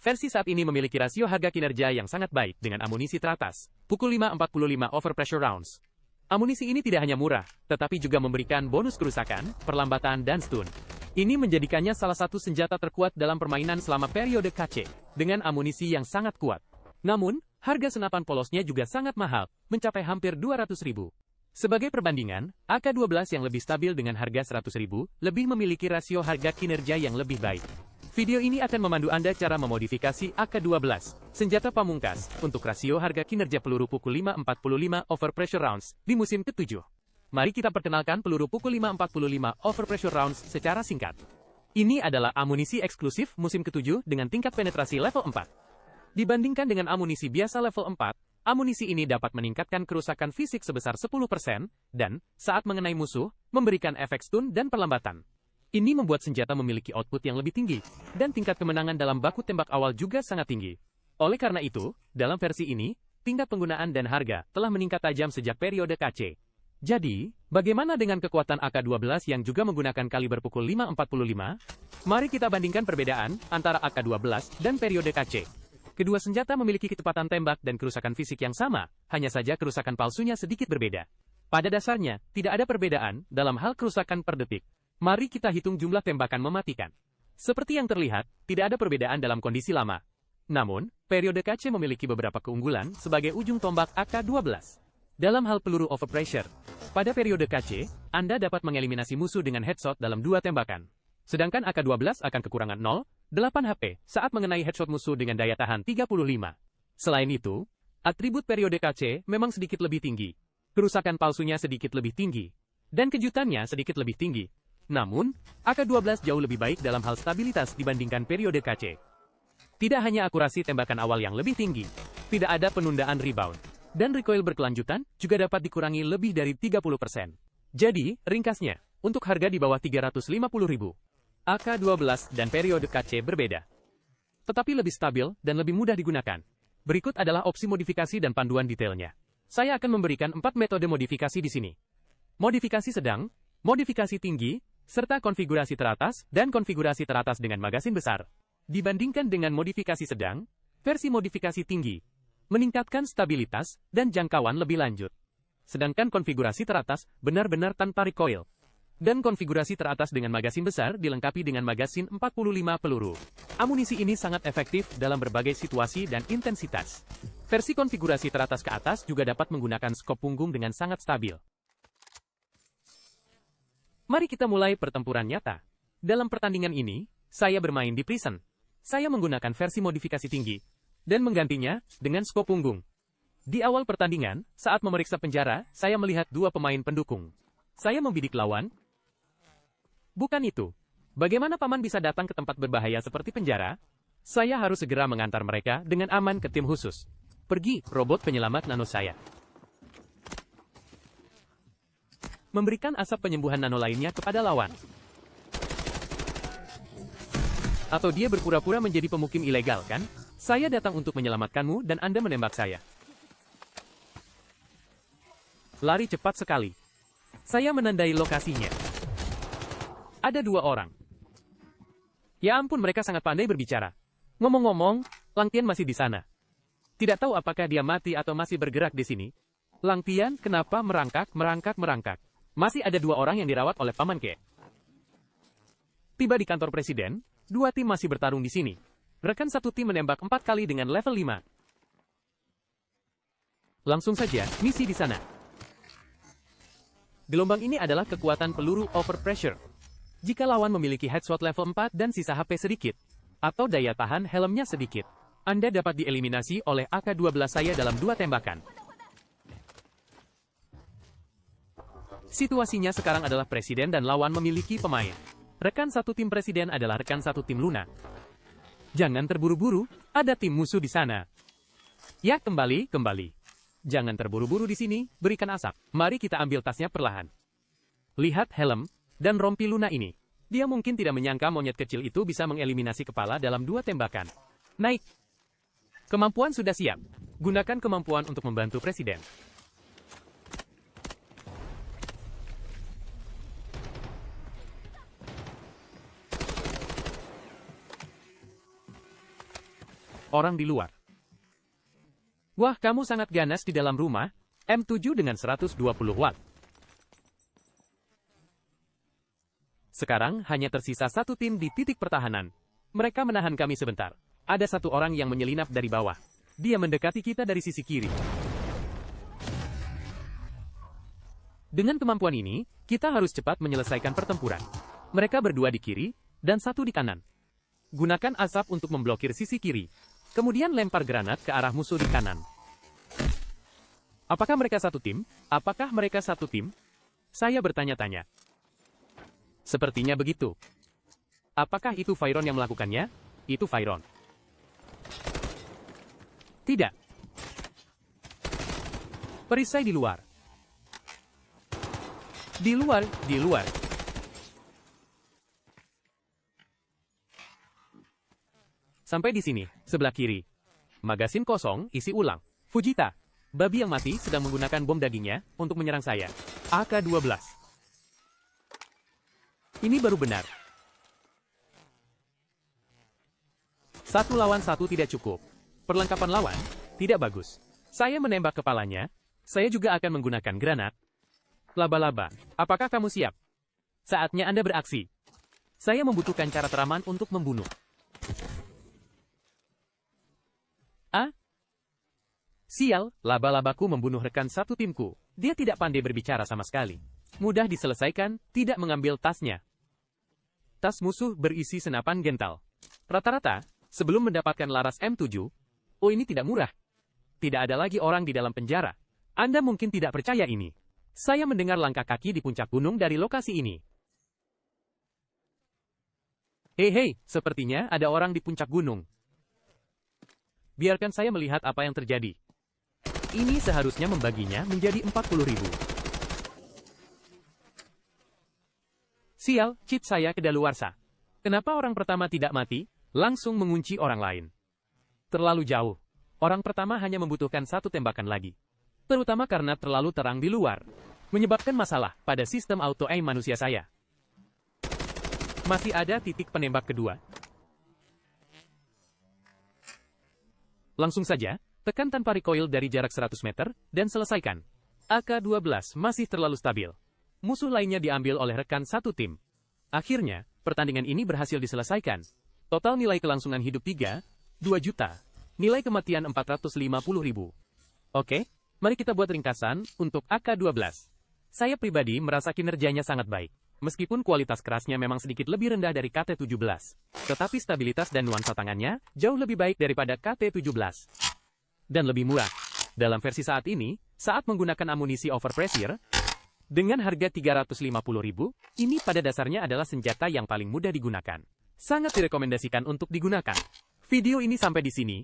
Versi saat ini memiliki rasio harga kinerja yang sangat baik dengan amunisi teratas, pukul 5.45 overpressure rounds. Amunisi ini tidak hanya murah, tetapi juga memberikan bonus kerusakan, perlambatan, dan stun. Ini menjadikannya salah satu senjata terkuat dalam permainan selama periode KC, dengan amunisi yang sangat kuat. Namun, harga senapan polosnya juga sangat mahal, mencapai hampir 200.000. Sebagai perbandingan, AK-12 yang lebih stabil dengan harga 100.000, lebih memiliki rasio harga kinerja yang lebih baik. Video ini akan memandu Anda cara memodifikasi AK-12, senjata pamungkas, untuk rasio harga kinerja peluru pukul 5.45 overpressure rounds di musim ke-7. Mari kita perkenalkan peluru pukul 5.45 overpressure rounds secara singkat. Ini adalah amunisi eksklusif musim ke-7 dengan tingkat penetrasi level 4. Dibandingkan dengan amunisi biasa level 4, amunisi ini dapat meningkatkan kerusakan fisik sebesar 10% dan, saat mengenai musuh, memberikan efek stun dan perlambatan. Ini membuat senjata memiliki output yang lebih tinggi, dan tingkat kemenangan dalam baku tembak awal juga sangat tinggi. Oleh karena itu, dalam versi ini, tingkat penggunaan dan harga telah meningkat tajam sejak periode KC. Jadi, bagaimana dengan kekuatan AK-12 yang juga menggunakan kaliber pukul 5.45? Mari kita bandingkan perbedaan antara AK-12 dan periode KC. Kedua senjata memiliki kecepatan tembak dan kerusakan fisik yang sama, hanya saja kerusakan palsunya sedikit berbeda. Pada dasarnya, tidak ada perbedaan dalam hal kerusakan per detik. Mari kita hitung jumlah tembakan mematikan. Seperti yang terlihat, tidak ada perbedaan dalam kondisi lama. Namun, periode KC memiliki beberapa keunggulan sebagai ujung tombak AK-12. Dalam hal peluru overpressure, pada periode KC, Anda dapat mengeliminasi musuh dengan headshot dalam 2 tembakan. Sedangkan AK-12 akan kekurangan 0,8 HP saat mengenai headshot musuh dengan daya tahan 35. Selain itu, atribut periode KC memang sedikit lebih tinggi. Kerusakan palsunya sedikit lebih tinggi. Dan kejutannya sedikit lebih tinggi. Namun, AK-12 jauh lebih baik dalam hal stabilitas dibandingkan periode KC. Tidak hanya akurasi tembakan awal yang lebih tinggi, tidak ada penundaan rebound, dan recoil berkelanjutan juga dapat dikurangi lebih dari 30%. Jadi, ringkasnya, untuk harga di bawah 350.000, AK-12 dan periode KC berbeda. Tetapi lebih stabil dan lebih mudah digunakan. Berikut adalah opsi modifikasi dan panduan detailnya. Saya akan memberikan 4 metode modifikasi di sini. Modifikasi sedang, modifikasi tinggi, serta konfigurasi teratas dan konfigurasi teratas dengan magasin besar. Dibandingkan dengan modifikasi sedang, versi modifikasi tinggi meningkatkan stabilitas dan jangkauan lebih lanjut. Sedangkan konfigurasi teratas benar-benar tanpa recoil. Dan konfigurasi teratas dengan magasin besar dilengkapi dengan magasin 45 peluru. Amunisi ini sangat efektif dalam berbagai situasi dan intensitas. Versi konfigurasi teratas ke atas juga dapat menggunakan skop punggung dengan sangat stabil. Mari kita mulai pertempuran nyata. Dalam pertandingan ini, saya bermain di Prison. Saya menggunakan versi modifikasi tinggi, dan menggantinya dengan skop punggung. Di awal pertandingan, saat memeriksa penjara, saya melihat 2 pemain pendukung. Saya membidik lawan. Bukan itu. Bagaimana paman bisa datang ke tempat berbahaya seperti penjara? Saya harus segera mengantar mereka dengan aman ke tim khusus. Pergi, robot penyelamat nano saya. Memberikan asap penyembuhan nano lainnya kepada lawan. Atau dia berpura-pura menjadi pemukim ilegal, kan? Saya datang untuk menyelamatkanmu dan Anda menembak saya. Lari cepat sekali. Saya menandai lokasinya. Ada 2 orang. Ya ampun, mereka sangat pandai berbicara. Ngomong-ngomong, Lang Tian masih di sana. Tidak tahu apakah dia mati atau masih bergerak di sini. Lang Tian, kenapa merangkak? Masih ada 2 orang yang dirawat oleh Paman Ke. Tiba di kantor presiden, 2 tim masih bertarung di sini. Rekan satu tim menembak 4 kali dengan level 5. Langsung saja, misi di sana. Gelombang ini adalah kekuatan peluru overpressure. Jika lawan memiliki headshot level 4 dan sisa HP sedikit, atau daya tahan helmnya sedikit, Anda dapat dieliminasi oleh AK-12 saya dalam 2 tembakan. Situasinya sekarang adalah presiden dan lawan memiliki pemain. Rekan satu tim presiden adalah rekan satu tim Luna. Jangan terburu-buru, ada tim musuh di sana. Ya, kembali. Jangan terburu-buru di sini, berikan asap. Mari kita ambil tasnya perlahan. Lihat helm dan rompi Luna ini. Dia mungkin tidak menyangka monyet kecil itu bisa mengeliminasi kepala dalam 2 tembakan. Naik. Kemampuan sudah siap. Gunakan kemampuan untuk membantu presiden. orang di luar. Wah, kamu sangat ganas di dalam rumah. M7 dengan 120 watt. Sekarang hanya tersisa satu tim di titik pertahanan. Mereka menahan kami sebentar. Ada satu orang yang menyelinap dari bawah. Dia mendekati kita dari sisi kiri. Dengan kemampuan ini, kita harus cepat menyelesaikan pertempuran. Mereka berdua di kiri, dan satu di kanan. Gunakan asap untuk memblokir sisi kiri. Kemudian lempar granat ke arah musuh di kanan. Apakah mereka satu tim? Apakah mereka satu tim? Saya bertanya-tanya. Sepertinya begitu. Apakah itu Fyron yang melakukannya? Itu Fyron. Tidak. Perisai di luar. Di luar, di luar. Sampai di sini, sebelah kiri. Magasin kosong, isi ulang. Fujita, babi yang mati sedang menggunakan bom dagingnya untuk menyerang saya. AK-12. Ini baru benar. 1 lawan 1 tidak cukup. Perlengkapan lawan tidak bagus. Saya menembak kepalanya. Saya juga akan menggunakan granat. Laba-laba, apakah kamu siap? Saatnya Anda beraksi. Saya membutuhkan cara teraman untuk membunuh. Sial, laba-labaku membunuh rekan satu timku. Dia tidak pandai berbicara sama sekali. Mudah diselesaikan, tidak mengambil tasnya. Tas musuh berisi senapan gental. Rata-rata, sebelum mendapatkan laras M7, oh ini tidak murah. Tidak ada lagi orang di dalam penjara. Anda mungkin tidak percaya ini. Saya mendengar langkah kaki di puncak gunung dari lokasi ini. Hei, sepertinya ada orang di puncak gunung. Biarkan saya melihat apa yang terjadi. Ini seharusnya membaginya menjadi 40.000. Sial, cheat saya kedaluarsa. Kenapa orang pertama tidak mati, langsung mengunci orang lain? Terlalu jauh. Orang pertama hanya membutuhkan satu tembakan lagi. Terutama karena terlalu terang di luar. Menyebabkan masalah pada sistem auto-aim manusia saya. Masih ada titik penembak kedua. Langsung saja, tekan tanpa recoil dari jarak 100 meter, dan selesaikan. AK-12 masih terlalu stabil. Musuh lainnya diambil oleh rekan satu tim. Akhirnya, pertandingan ini berhasil diselesaikan. Total nilai kelangsungan hidup 2 juta. Nilai kematian 450.000. Oke, mari kita buat ringkasan untuk AK-12. Saya pribadi merasa kinerjanya sangat baik. Meskipun kualitas kerasnya memang sedikit lebih rendah dari KT-17. Tetapi stabilitas dan nuansa tangannya jauh lebih baik daripada KT-17. Dan lebih murah. Dalam versi saat ini, saat menggunakan amunisi overpressure, dengan harga 350.000, ini pada dasarnya adalah senjata yang paling mudah digunakan. Sangat direkomendasikan untuk digunakan. Video ini sampai di sini.